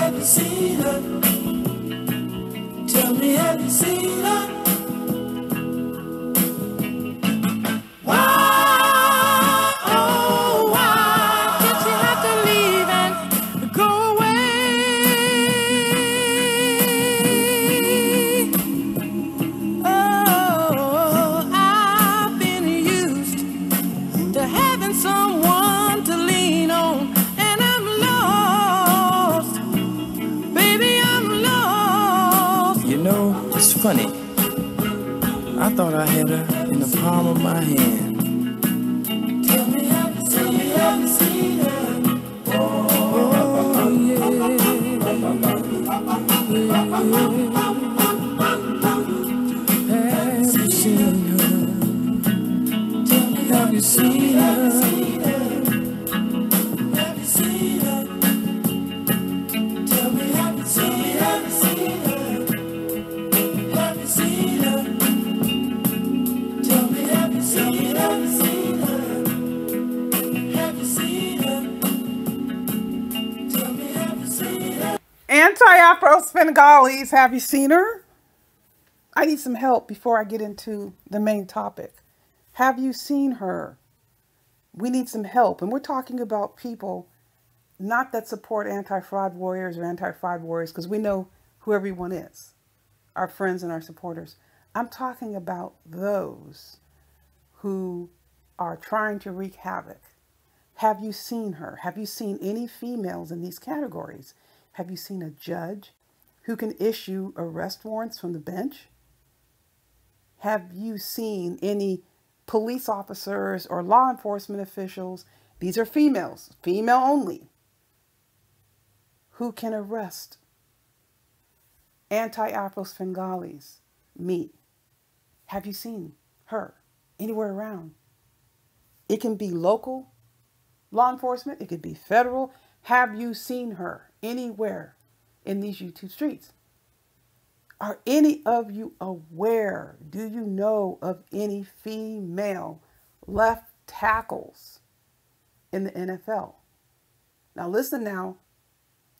have you seen her? Tell me, have you seen her? Why, oh, why did she have to leave and go away? Oh, I've been used to having someone to lean on, and I'm lost. Baby, I'm lost. You know, it's funny. I thought I had her in the palm of my hand. Tell me, have you seen her? Oh, yeah. Have you seen her? Have you seen her? Have you seen her? Tell me, have you seen her? Have you seen her? Tell me, have you seen her? Have you seen her? Tell me, have you seen her? Anti-Afro-Bengalis, have you seen her? I need some help before I get into the main topic. Have you seen her? We need some help. And we're talking about people not that support anti-fraud warriors or anti-fraud warriors, because we know who everyone is, our friends and our supporters. I'm talking about those who are trying to wreak havoc. Have you seen her? Have you seen any females in these categories? Have you seen a judge who can issue arrest warrants from the bench? Have you seen any police officers or law enforcement officials? These are females, female only, who can arrest anti-Afro-Bengalis, me. Have you seen her anywhere around? It can be local law enforcement. It could be federal. Have you seen her anywhere in these YouTube streets? Are any of you aware? Do you know of any female left tackles in the NFL? Now listen now,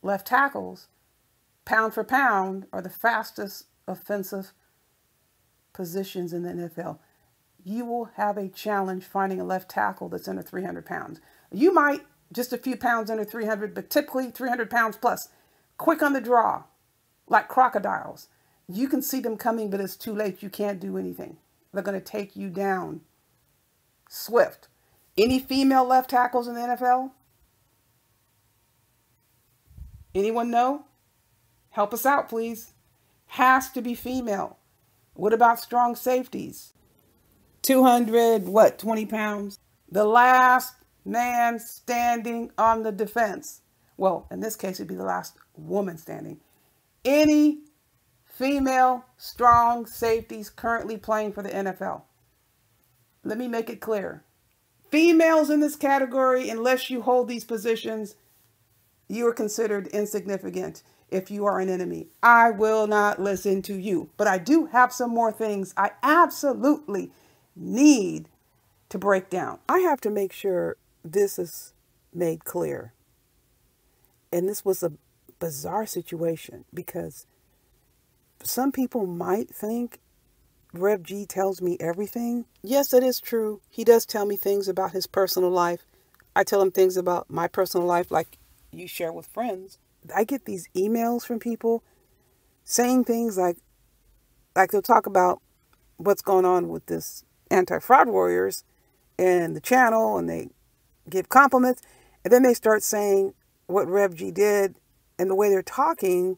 left tackles, pound for pound, are the fastest offensive positions in the NFL. You will have a challenge finding a left tackle that's under 300 pounds. You might just a few pounds under 300, but typically 300 pounds plus. Quick on the draw, like crocodiles. You can see them coming, but it's too late. You can't do anything. They're going to take you down. Swift. Any female left tackles in the NFL? Anyone know? Help us out, please. Has to be female. What about strong safeties? 200, 20 pounds? The last man standing on the defense. Well, in this case, it'd be the last woman standing. Any female strong safeties currently playing for the NFL? Let me make it clear. Females in this category, unless you hold these positions, you are considered insignificant if you are an enemy. I will not listen to you. But I do have some more things I absolutely need to break down. I have to make sure this is made clear. And this was a bizarre situation because some people might think Rev G tells me everything. Yes, it is true. He does tell me things about his personal life. I tell him things about my personal life like you share with friends. I get these emails from people saying things like they'll talk about what's going on with this anti-fraud warriors and the channel, and they give compliments, and then they start saying what Rev G did, and the way they're talking,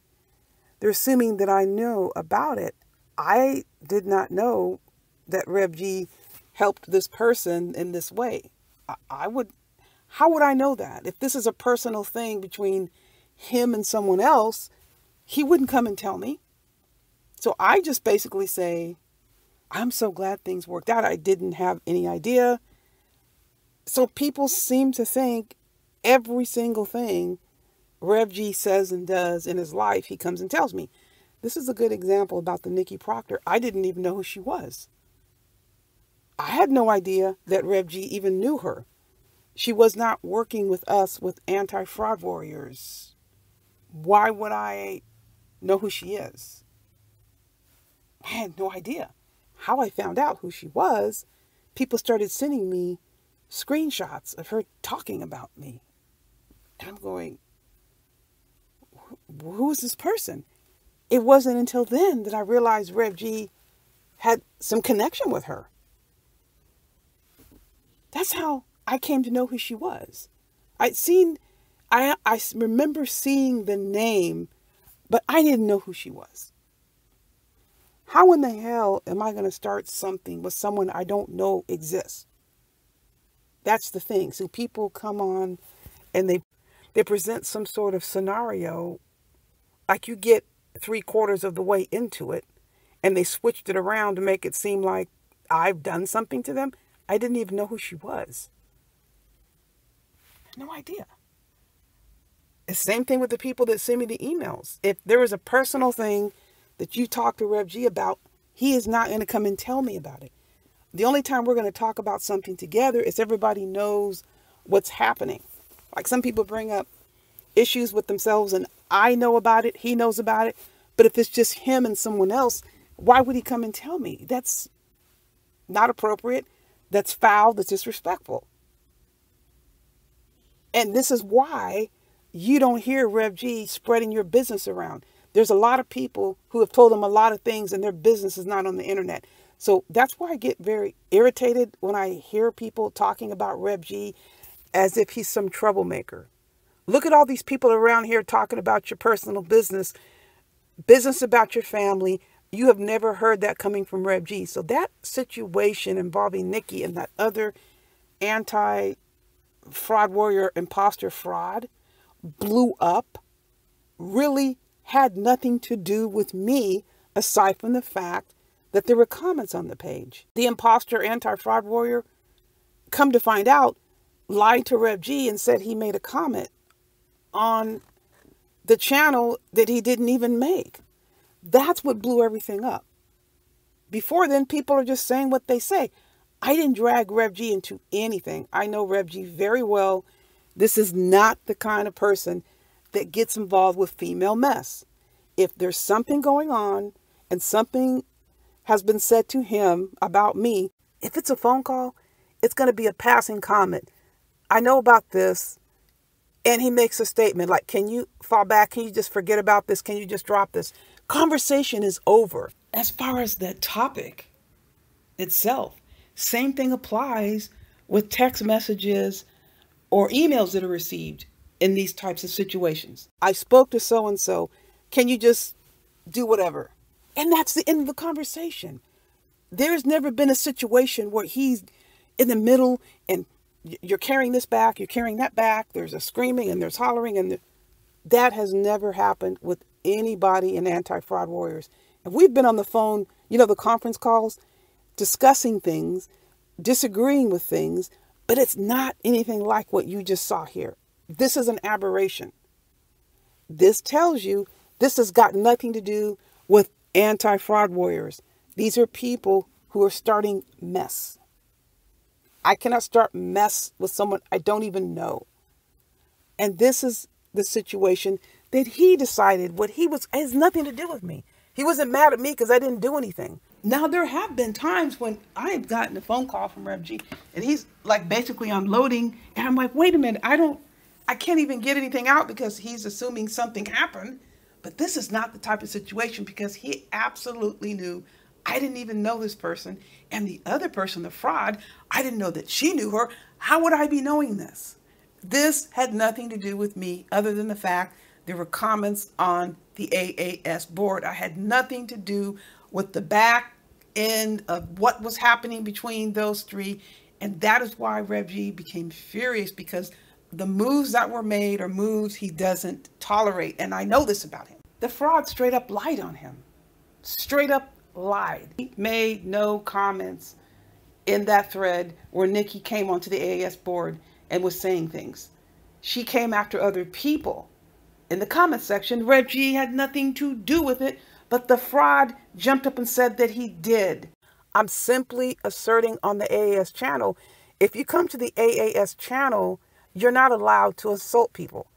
they're assuming that I know about it. I did not know that Rev G helped this person in this way. How would I know that? If this is a personal thing between him and someone else, he wouldn't come and tell me. So I just basically say, I'm so glad things worked out. I didn't have any idea. So people seem to think every single thing Rev G says and does in his life, he comes and tells me. This is a good example about the Nikki Proctor. I didn't even know who she was. I had no idea that Rev G even knew her. She was not working with us with anti-fraud warriors. Why would I know who she is? I had no idea. How I found out who she was, people started sending me screenshots of her talking about me. And I'm going, who is this person? It wasn't until then that I realized Rev G had some connection with her. That's how I came to know who she was. I remember seeing the name, but I didn't know who she was. How in the hell am I going to start something with someone I don't know exists? That's the thing. So people come on and they present some sort of scenario, like you get 3/4 of the way into it, and they switched it around to make it seem like I've done something to them. I didn't even know who she was. No idea. The same thing with the people that send me the emails. If there is a personal thing that you talk to Rev G about, he is not going to come and tell me about it. The only time we're going to talk about something together is everybody knows what's happening. Like some people bring up issues with themselves and I know about it, he knows about it. But if it's just him and someone else, why would he come and tell me? That's not appropriate. That's foul. That's disrespectful. And this is why you don't hear Rev G spreading your business around. There's a lot of people who have told him a lot of things and their business is not on the internet. So that's why I get very irritated when I hear people talking about Rev G as if he's some troublemaker. Look at all these people around here talking about your personal business about your family. You have never heard that coming from Rev G. So that situation involving Nikki and that other anti-fraud warrior imposter fraud blew up really had nothing to do with me, aside from the fact that there were comments on the page. The imposter anti-fraud warrior, come to find out, lied to Rev G and said he made a comment on the channel that he didn't even make. That's what blew everything up. Before then, people are just saying what they say. I didn't drag Rev G into anything. I know Rev G very well. This is not the kind of person that gets involved with female mess. If there's something going on and something has been said to him about me, if it's a phone call, it's going to be a passing comment. I know about this. And he makes a statement like, can you fall back? Can you just forget about this? Can you just drop this? Conversation is over. As far as the topic itself, same thing applies with text messages or emails that are received in these types of situations. I spoke to so-and-so. Can you just do whatever? And that's the end of the conversation. There's never been a situation where he's in the middle and you're carrying this back, you're carrying that back, there's a screaming and there's hollering, and that has never happened with anybody in Anti-Fraud Warriors. And we've been on the phone, the conference calls, discussing things, disagreeing with things, but it's not anything like what you just saw here. This is an aberration. This tells you this has got nothing to do with Anti-Fraud Warriors. These are people who are starting mess. I cannot start mess with someone I don't even know. And this is the situation that he decided has nothing to do with me. He wasn't mad at me because I didn't do anything. Now, there have been times when I've gotten a phone call from Rev G and he's like basically unloading. And I'm like, wait a minute, I can't even get anything out because he's assuming something happened. But this is not the type of situation because he absolutely knew I didn't even know this person. And the other person, the fraud, I didn't know that she knew her. How would I be knowing this? This had nothing to do with me other than the fact there were comments on the AAS board. I had nothing to do with the back end of what was happening between those three. And that is why Rev G became furious, because the moves that were made are moves he doesn't tolerate. And I know this about him. The fraud straight up lied on him. Straight up lied. He made no comments in that thread where Nikki came onto the AAS board and was saying things. She came after other people. In the comment section, Rev G had nothing to do with it, but the fraud jumped up and said that he did. I'm simply asserting on the AAS channel, if you come to the AAS channel, you're not allowed to assault people.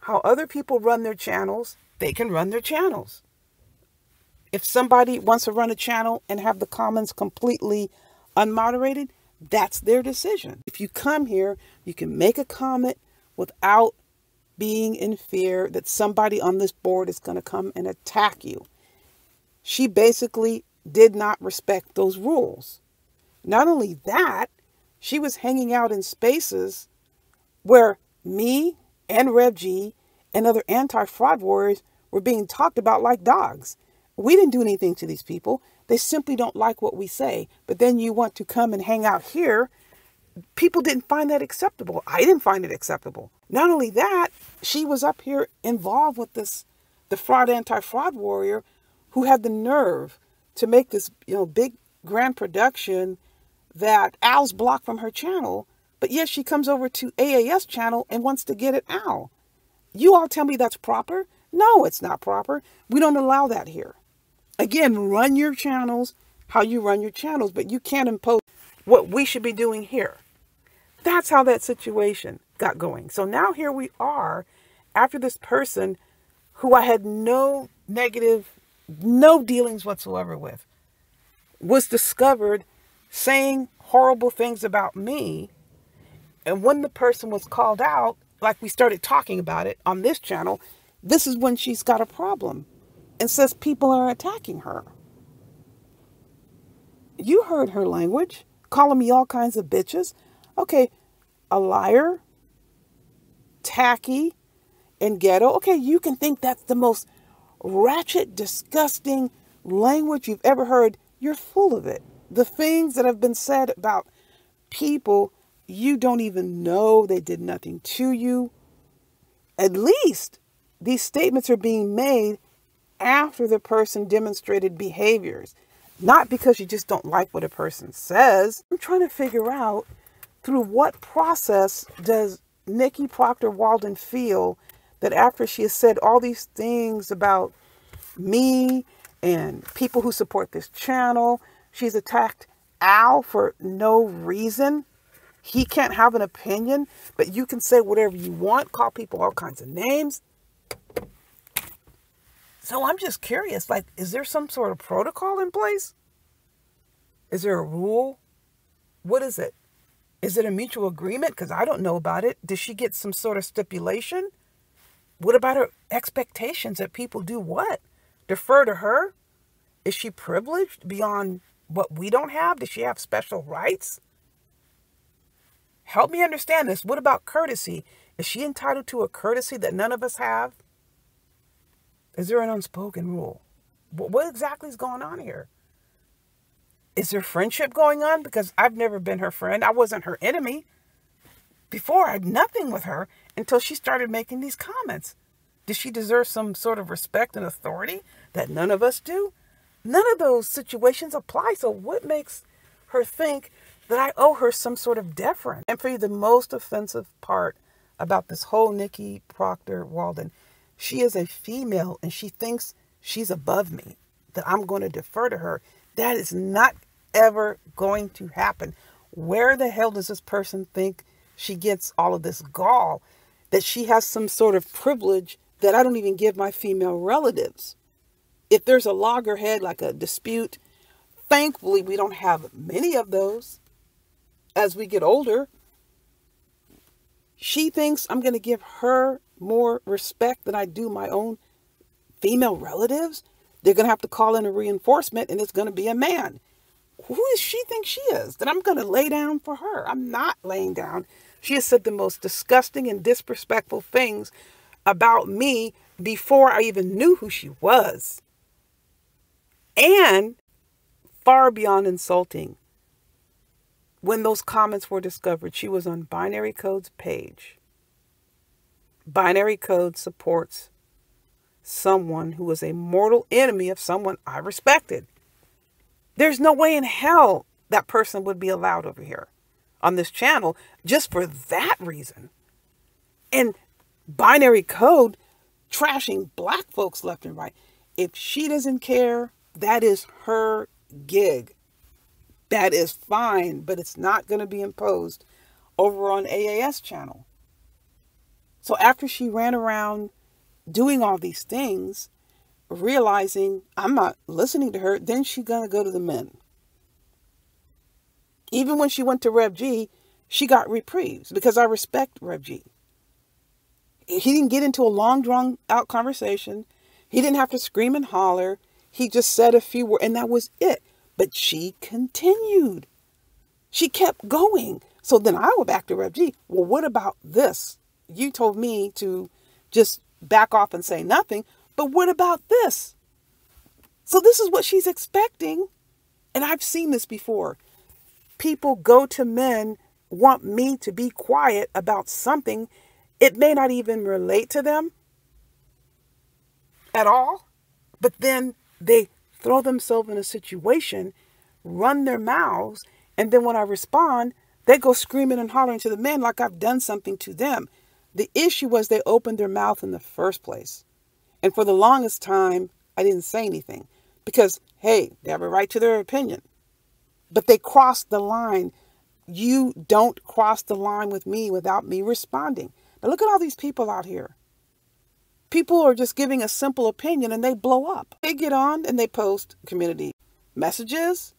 how other people run their channels, they can run their channels. If somebody wants to run a channel and have the comments completely unmoderated, that's their decision. If you come here, you can make a comment without being in fear that somebody on this board is going to come and attack you. She basically did not respect those rules. Not only that, she was hanging out in spaces where me and Rev G and other anti-fraud warriors were being talked about like dogs. We didn't do anything to these people. They simply don't like what we say. But then you want to come and hang out here. People didn't find that acceptable. I didn't find it acceptable. Not only that, she was up here involved with the anti-fraud warrior who had the nerve to make this, big grand production that Al's blocked from her channel. But yet she comes over to AAS channel and wants to get at Al. You all tell me that's proper? No, it's not proper. We don't allow that here. Again, run your channels how you run your channels, but you can't impose what we should be doing here. That's how that situation got going. So now here we are after this person who I had no dealings whatsoever with was discovered saying horrible things about me. And when the person was called out, like we started talking about it on this channel, this is when she's got a problem and says people are attacking her. You heard her language, calling me all kinds of bitches. Okay, a liar, tacky, and ghetto. Okay, you can think that's the most ratchet, disgusting language you've ever heard. You're full of it. The things that have been said about people you don't even know, they did nothing to you. At least these statements are being made after the person demonstrated behaviors, not because you just don't like what a person says. I'm trying to figure out through what process does Nikki Proctor Walden feel that after she has said all these things about me and people who support this channel, she's attacked Al for no reason. He can't have an opinion, but you can say whatever you want, call people all kinds of names. So I'm just curious, like, is there some sort of protocol in place? Is there a rule? What is it? Is it a mutual agreement? Because I don't know about it. Does she get some sort of stipulation? What about her expectations that people do what? Defer to her? Is she privileged beyond what we don't have? Does she have special rights? Help me understand this. What about courtesy? Is she entitled to a courtesy that none of us have? Is there an unspoken rule? What exactly is going on here? Is there friendship going on? Because I've never been her friend. I wasn't her enemy. Before, I had nothing with her until she started making these comments. Does she deserve some sort of respect and authority that none of us do? None of those situations apply. So what makes her think that I owe her some sort of deference? And for you, the most offensive part about this whole Nikki Proctor Walden, she is a female and she thinks she's above me, that I'm going to defer to her. That is not ever going to happen. Where the hell does this person think she gets all of this gall, that she has some sort of privilege that I don't even give my female relatives? If there's a loggerhead, like a dispute, thankfully we don't have many of those. As we get older, she thinks I'm going to give her more respect than I do my own female relatives. They're going to have to call in a reinforcement and it's going to be a man. Who does she think she is? That I'm going to lay down for her? I'm not laying down. She has said the most disgusting and disrespectful things about me before I even knew who she was. And far beyond insulting, when those comments were discovered, she was on Binary Code's page. Binary Code supports someone who was a mortal enemy of someone I respected. There's no way in hell that person would be allowed over here on this channel just for that reason. And Binary Code trashing black folks left and right. If she doesn't care, that is her gig. That is fine, but it's not going to be imposed over on AAS channel. So after she ran around doing all these things, realizing I'm not listening to her, then she's going to go to the men. Even when she went to Rev G, she got reprieves because I respect Rev G. He didn't get into a long, drawn out conversation. He didn't have to scream and holler. He just said a few words and that was it. But she continued. She kept going. So then I went back to Rev G. Well, what about this? You told me to just back off and say nothing. But what about this? So this is what she's expecting. And I've seen this before. People go to men, want me to be quiet about something. It may not even relate to them at all. But then they throw themselves in a situation, run their mouths, and then when I respond, they go screaming and hollering to the men like I've done something to them. The issue was they opened their mouth in the first place. And for the longest time, I didn't say anything because, hey, they have a right to their opinion. But they crossed the line. You don't cross the line with me without me responding. Now look at all these people out here. People are just giving a simple opinion and they blow up. They get on and they post community messages.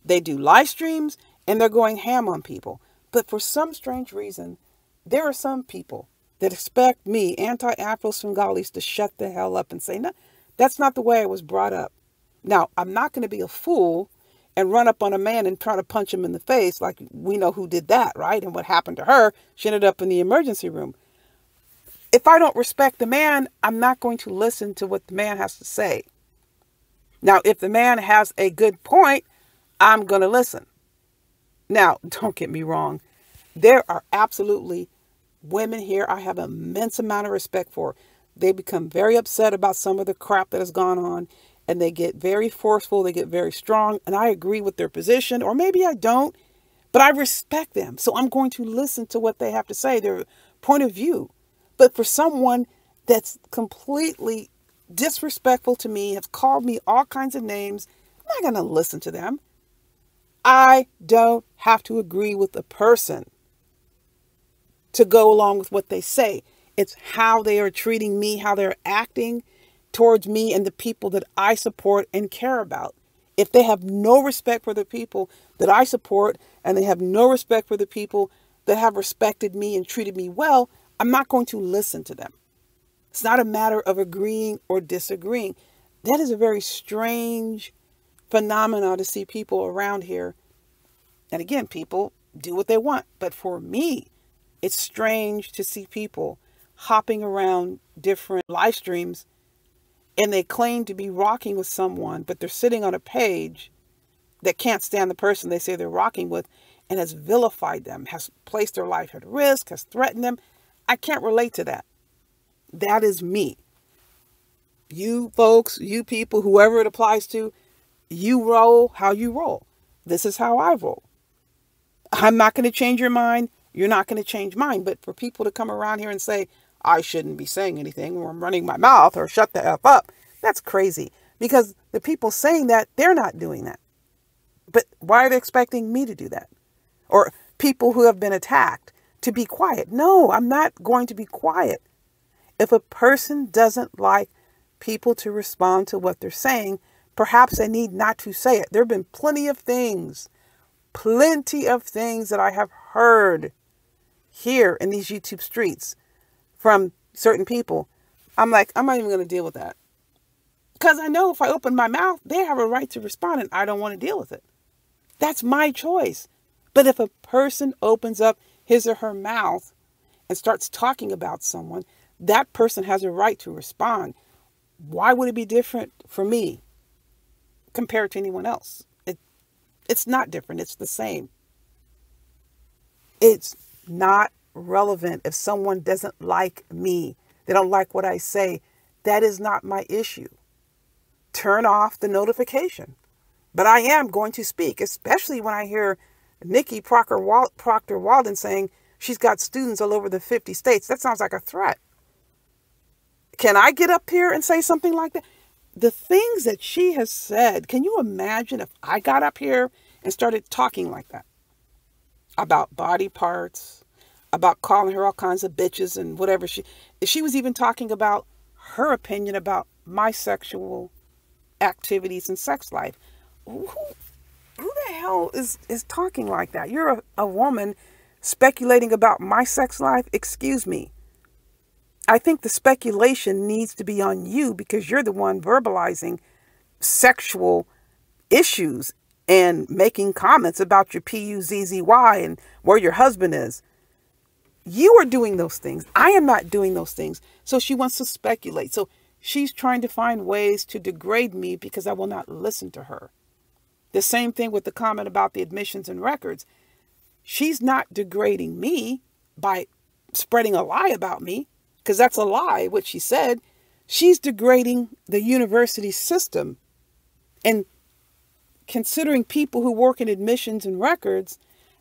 They do live streams and they're going ham on people. But for some strange reason, there are some people that expect me, anti-Afro-Singalis, to shut the hell up and say, no, that's not the way I was brought up. Now, I'm not going to be a fool and run up on a man and try to punch him in the face like we know who did that, right? And what happened to her, she ended up in the emergency room. If I don't respect the man, I'm not going to listen to what the man has to say. Now, if the man has a good point, I'm going to listen. Now, don't get me wrong. There are absolutely women here I have an immense amount of respect for. They become very upset about some of the crap that has gone on, and they get very forceful. They get very strong, and I agree with their position, or maybe I don't, but I respect them. So I'm going to listen to what they have to say, their point of view. But for someone that's completely disrespectful to me, has called me all kinds of names, I'm not going to listen to them. I don't have to agree with the person to go along with what they say. It's how they are treating me, how they're acting towards me and the people that I support and care about. If they have no respect for the people that I support and they have no respect for the people that have respected me and treated me well, I'm not going to listen to them. It's not a matter of agreeing or disagreeing. That is a very strange phenomenon to see people around here. And again, people do what they want. But for me, it's strange to see people hopping around different live streams and they claim to be rocking with someone, but they're sitting on a page that can't stand the person they say they're rocking with and has vilified them, has placed their life at risk, has threatened them. I can't relate to that. That is me. You folks, you people, whoever it applies to, you roll how you roll. This is how I roll. I'm not going to change your mind. You're not going to change mine. But for people to come around here and say, I shouldn't be saying anything or I'm running my mouth or shut the F up, that's crazy. Because the people saying that, they're not doing that. But why are they expecting me to do that? Or people who have been attacked to be quiet. No, I'm not going to be quiet. If a person doesn't like people to respond to what they're saying, perhaps they need not to say it. There have been plenty of things that I have heard here in these YouTube streets from certain people. I'm like, I'm not even going to deal with that. Because I know if I open my mouth, they have a right to respond and I don't want to deal with it. That's my choice. But if a person opens up his or her mouth and starts talking about someone, that person has a right to respond. Why would it be different for me compared to anyone else? It's not different. It's the same. It's not relevant if someone doesn't like me. They don't like what I say. That is not my issue. Turn off the notification. But I am going to speak, especially when I hear Nikki Proctor Walden saying she's got students all over the 50 states. That sounds like a threat. Can I get up here and say something like that? The things that she has said, can you imagine if I got up here and started talking like that? About body parts, about calling her all kinds of bitches and whatever. She was even talking about her opinion about my sexual activities and sex life. Who the hell is talking like that? You're a woman speculating about my sex life? Excuse me. I think the speculation needs to be on you because you're the one verbalizing sexual issues and making comments about your PUZZY and where your husband is. You are doing those things. I am not doing those things. So she wants to speculate. So she's trying to find ways to degrade me because I will not listen to her. The same thing with the comment about the admissions and records. She's not degrading me by spreading a lie about me, because that's a lie, what she said. She's degrading the university system and considering people who work in admissions and records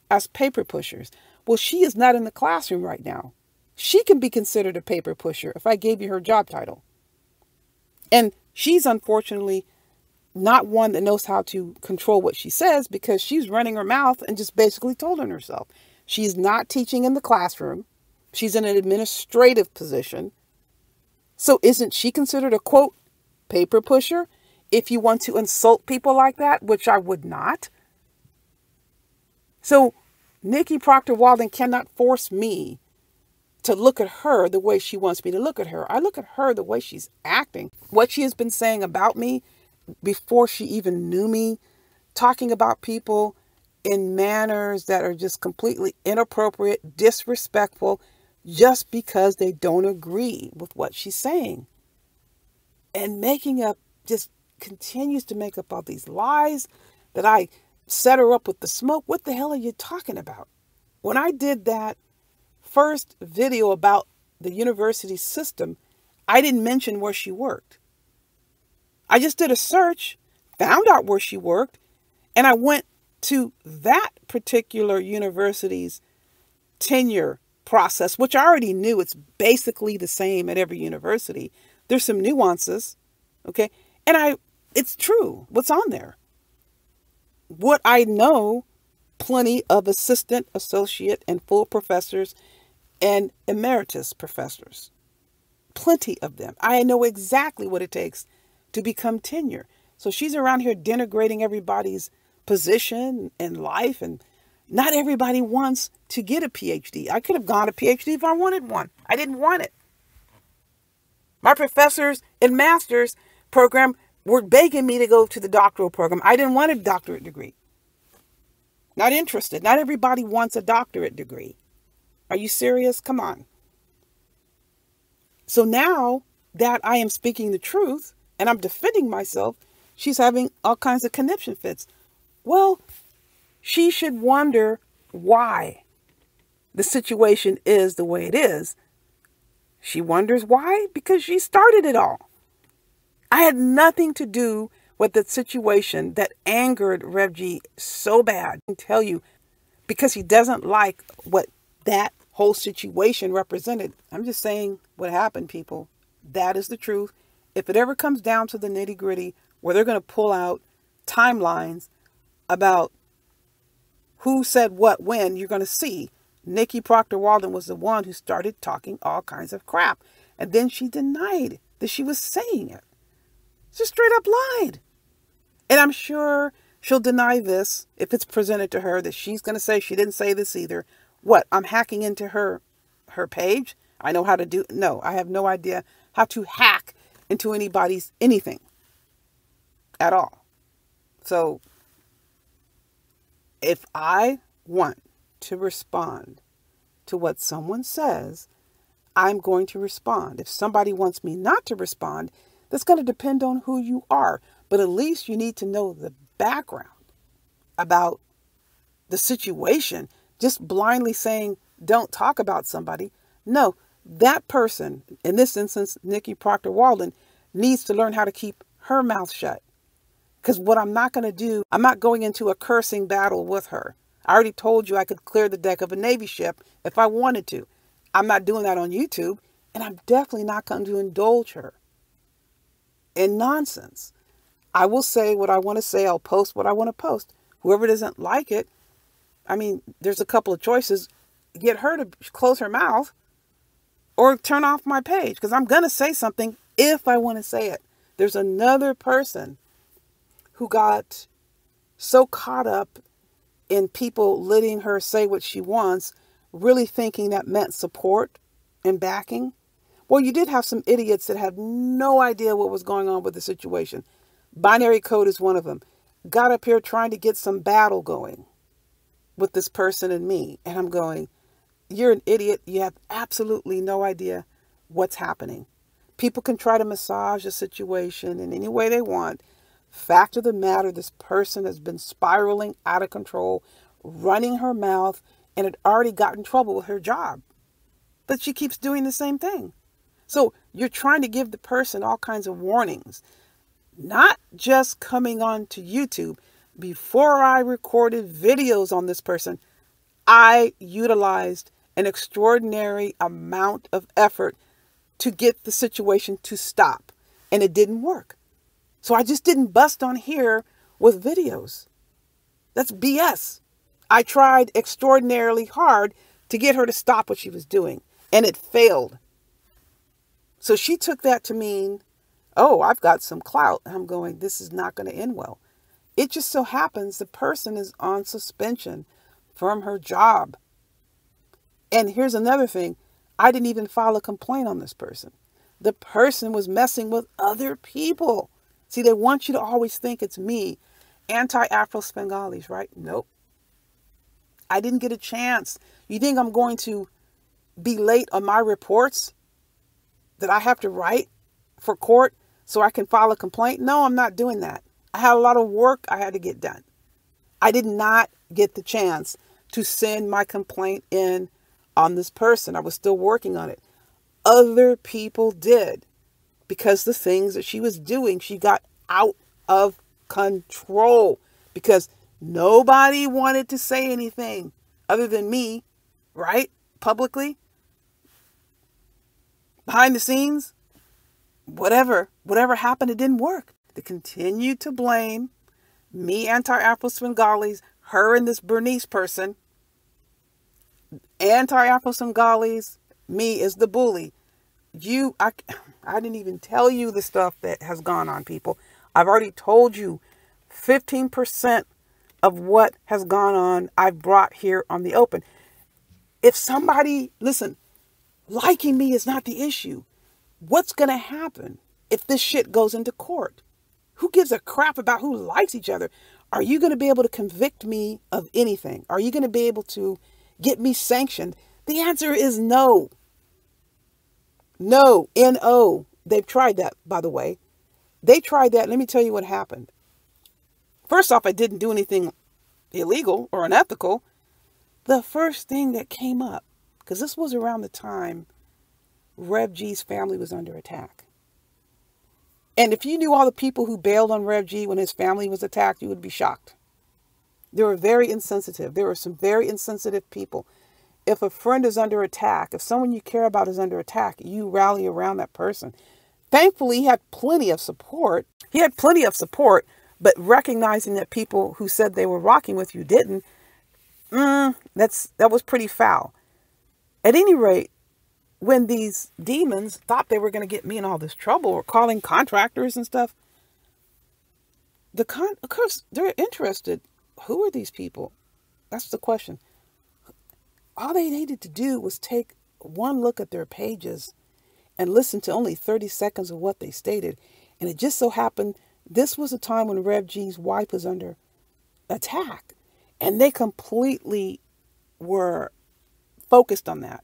as paper pushers. Well, she is not in the classroom right now. She can be considered a paper pusher if I gave you her job title. And she's unfortunately not one that knows how to control what she says because she's running her mouth and just basically told on herself. She's not teaching in the classroom. She's in an administrative position. So isn't she considered a, quote, paper pusher? If you want to insult people like that, which I would not. So Nikki Proctor-Walden cannot force me to look at her the way she wants me to look at her. I look at her the way she's acting. What she has been saying about me before she even knew me, talking about people in manners that are just completely inappropriate, disrespectful, just because they don't agree with what she's saying. And just continues to make up all these lies that I set her up with the smoke. What the hell are you talking about? When I did that first video about the university system, I didn't mention where she worked. I just did a search, found out where she worked, and I went to that particular university's tenure process, which I already knew. It's basically the same at every university. There's some nuances, okay? And it's true what's on there. What I know, plenty of assistant, associate, and full professors and emeritus professors. Plenty of them. I know exactly what it takes to become tenure. So she's around here denigrating everybody's position and life, and not everybody wants to get a PhD. I could have gone a PhD if I wanted one. I didn't want it. My professors in master's program were begging me to go to the doctoral program. I didn't want a doctorate degree. Not interested. Not everybody wants a doctorate degree. Are you serious? Come on. So now that I am speaking the truth and I'm defending myself, she's having all kinds of conniption fits. Well, she should wonder why the situation is the way it is. She wonders why because she started it all. I had nothing to do with the situation that angered Rev G so bad. I can tell you, because he doesn't like what that whole situation represented. I'm just saying what happened, people. That is the truth. If it ever comes down to the nitty gritty where they're going to pull out timelines about who said what when, you're going to see Nikki Proctor-Walden was the one who started talking all kinds of crap. And then she denied that she was saying it. Just straight up lied. And I'm sure she'll deny this if it's presented to her, that she's going to say she didn't say this either. What? I'm hacking into her page? I know how to do... No, I have no idea how to hack into anybody's anything at all. So if I want to respond to what someone says, I'm going to respond. If somebody wants me not to respond, that's going to depend on who you are. But at least you need to know the background about the situation. Just blindly saying, don't talk about somebody. No, that person, in this instance, Nikki Proctor-Walden, needs to learn how to keep her mouth shut. Because what I'm not going to do, I'm not going into a cursing battle with her. I already told you I could clear the deck of a Navy ship if I wanted to. I'm not doing that on YouTube. And I'm definitely not going to indulge her in nonsense. I will say what I want to say. I'll post what I want to post. Whoever doesn't like it, I mean, there's a couple of choices. get her to close her mouth or turn off my page, because I'm going to say something if I want to say it. There's another person who got so caught up in people letting her say what she wants, really thinking that meant support and backing. Well, you did have some idiots that had no idea what was going on with the situation. Binary code is one of them. Got up here trying to get some battle going with this person and me. And I'm going, you're an idiot. You have absolutely no idea what's happening. People can try to massage a situation in any way they want. Fact of the matter, this person has been spiraling out of control, running her mouth, and had already got in trouble with her job. But she keeps doing the same thing. So you're trying to give the person all kinds of warnings, not just coming on to YouTube. Before I recorded videos on this person, I utilized an extraordinary amount of effort to get the situation to stop, and it didn't work. So I just didn't bust on here with videos. That's BS. I tried extraordinarily hard to get her to stop what she was doing, and it failed. So she took that to mean, oh, I've got some clout. I'm going, this is not going to end well. It just so happens the person is on suspension from her job. And here's another thing. I didn't even file a complaint on this person. The person was messing with other people. See, they want you to always think it's me. Anti-Afro-Spengalis, right? Nope. I didn't get a chance. You think I'm going to be late on my reports that I have to write for court so I can file a complaint? No, I'm not doing that. I had a lot of work I had to get done. I did not get the chance to send my complaint in on this person. I was still working on it. Other people did, because the things that she was doing, she got out of control because nobody wanted to say anything other than me, right? Publicly, behind the scenes, whatever happened, it didn't work. They continued to blame me, anti-Afro-Spengalis, her and this Bernice person. Anti-Afro-Spengalis, me is the bully. I didn't even tell you the stuff that has gone on, people. I've already told you 15% of what has gone on I've brought here on the open. If somebody, listen, liking me is not the issue. What's going to happen if this shit goes into court? Who gives a crap about who likes each other? Are you going to be able to convict me of anything? Are you going to be able to get me sanctioned? The answer is no. No, N-O. They've tried that, by the way. They tried that. Let me tell you what happened. First off, I didn't do anything illegal or unethical. The first thing that came up, because this was around the time Rev G's family was under attack. And if you knew all the people who bailed on Rev G when his family was attacked, you would be shocked. They were very insensitive. There were some very insensitive people. If a friend is under attack, if someone you care about is under attack, you rally around that person. Thankfully, he had plenty of support. But recognizing that people who said they were rocking with you didn't, that was pretty foul. At any rate, when these demons thought they were going to get me in all this trouble or calling contractors and stuff, of course, they're interested. Who are these people? That's the question. All they needed to do was take one look at their pages and listen to only 30 seconds of what they stated. And it just so happened this was a time when Rev G's wife was under attack. And they completely were focused on that.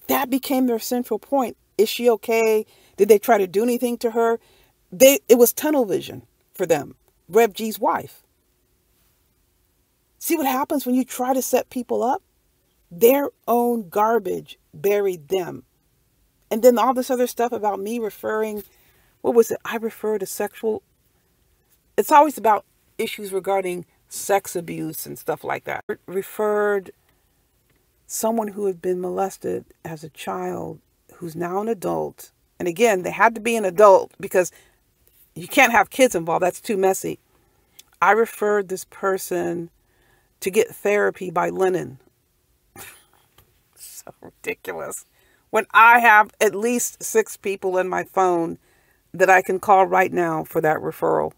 That became their central point. Is she okay? Did they try to do anything to her? It was tunnel vision for them. Rev G's wife. See what happens when you try to set people up? Their own garbage buried them. And then all this other stuff about me referring, what was it? I refer to sexual. It's always about issues regarding sex abuse and stuff like that. Referred someone who had been molested as a child who's now an adult. And again, they had to be an adult because you can't have kids involved. That's too messy. I referred this person to get therapy by Lennon. so ridiculous. When I have at least 6 people in my phone that I can call right now for that referral.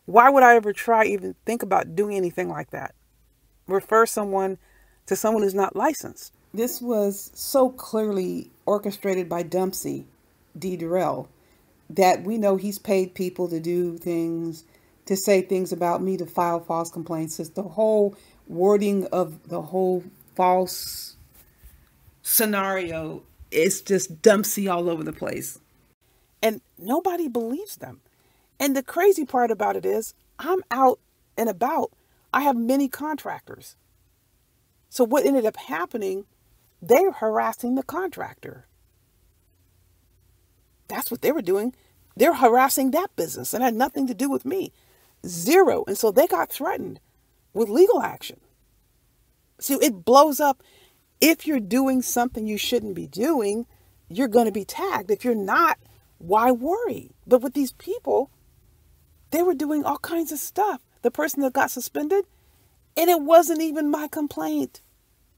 Why would I ever even think about doing anything like that? Refer someone to someone who's not licensed. This was so clearly orchestrated by Dumpsy D. Durrell that we know he's paid people to do things, to say things about me, to file false complaints. It's the whole wording of the whole false scenario is just Dumpsy all over the place. And nobody believes them. And the crazy part about it is I'm out and about. I have many contractors. So what ended up happening, they're harassing the contractor. That's what they were doing. They're harassing that business and had nothing to do with me. Zero. And so they got threatened with legal action. See, it blows up. If you're doing something you shouldn't be doing, you're going to be tagged. If you're not, why worry? But with these people, they were doing all kinds of stuff. The person that got suspended, and it wasn't even my complaint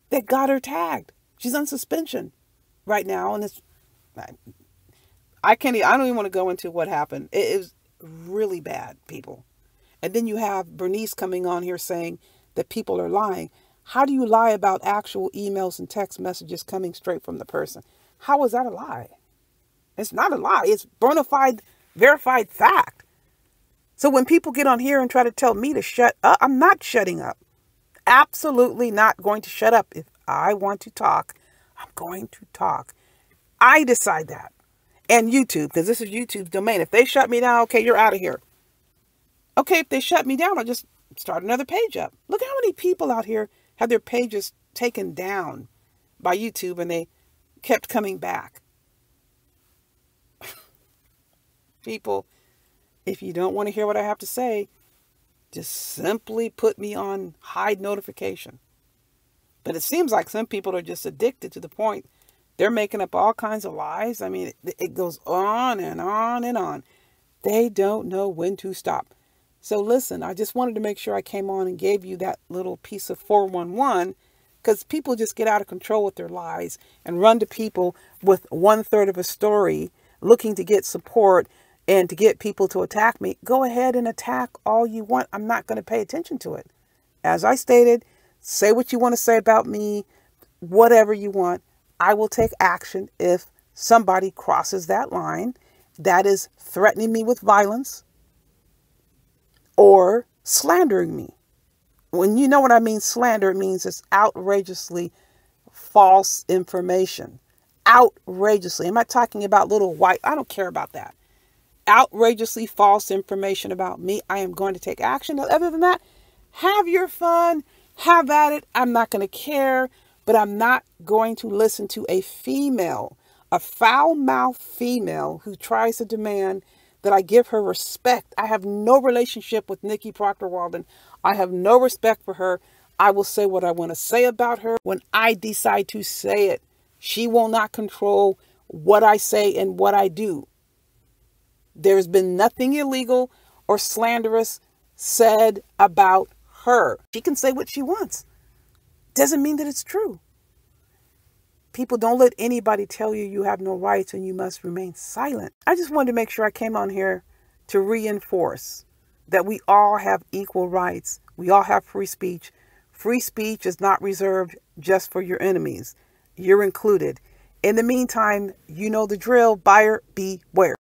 that got her tagged. She's on suspension right now, and I don't even want to go into what happened. It is really bad, people. And then you have Bernice coming on here saying that people are lying. How do you lie about actual emails and text messages coming straight from the person? How is that a lie? It's not a lie. It's bona fide, verified fact. So when people get on here and try to tell me to shut up, I'm not shutting up. Absolutely not going to shut up. If I want to talk, I'm going to talk. I decide that. And YouTube, because this is YouTube's domain. If they shut me down, okay, you're out of here. Okay, if they shut me down, I'll just start another page up. Look how many people out here have their pages taken down by YouTube and they kept coming back. People, if you don't want to hear what I have to say, just simply put me on hide notification. But it seems like some people are just addicted to the point they're making up all kinds of lies. I mean, it goes on and on and on. They don't know when to stop. So listen, I just wanted to make sure I came on and gave you that little piece of 411, because people just get out of control with their lies and run to people with 1/3 of a story looking to get support and to get people to attack me. Go ahead and attack all you want. I'm not going to pay attention to it. As I stated, say what you want to say about me, whatever you want. I will take action if somebody crosses that line that is threatening me with violence or slandering me. When you know what I mean, slander, it means it's outrageously false information. Outrageously. I'm not talking about little white. I don't care about that. Outrageously false information about me. I am going to take action. Other than that, have your fun. Have at it. I'm not going to care. But I'm not going to listen to a female, a foul-mouthed female who tries to demand that I give her respect. I have no relationship with Nikki Proctor-Walden. I have no respect for her. I will say what I want to say about her when I decide to say it. She will not control what I say and what I do. There's been nothing illegal or slanderous said about her. She can say what she wants. Doesn't mean that it's true. People, don't let anybody tell you you have no rights and you must remain silent. I just wanted to make sure I came on here to reinforce that we all have equal rights. We all have free speech. Free speech is not reserved just for your enemies. You're included. In the meantime, you know the drill. Buyer beware.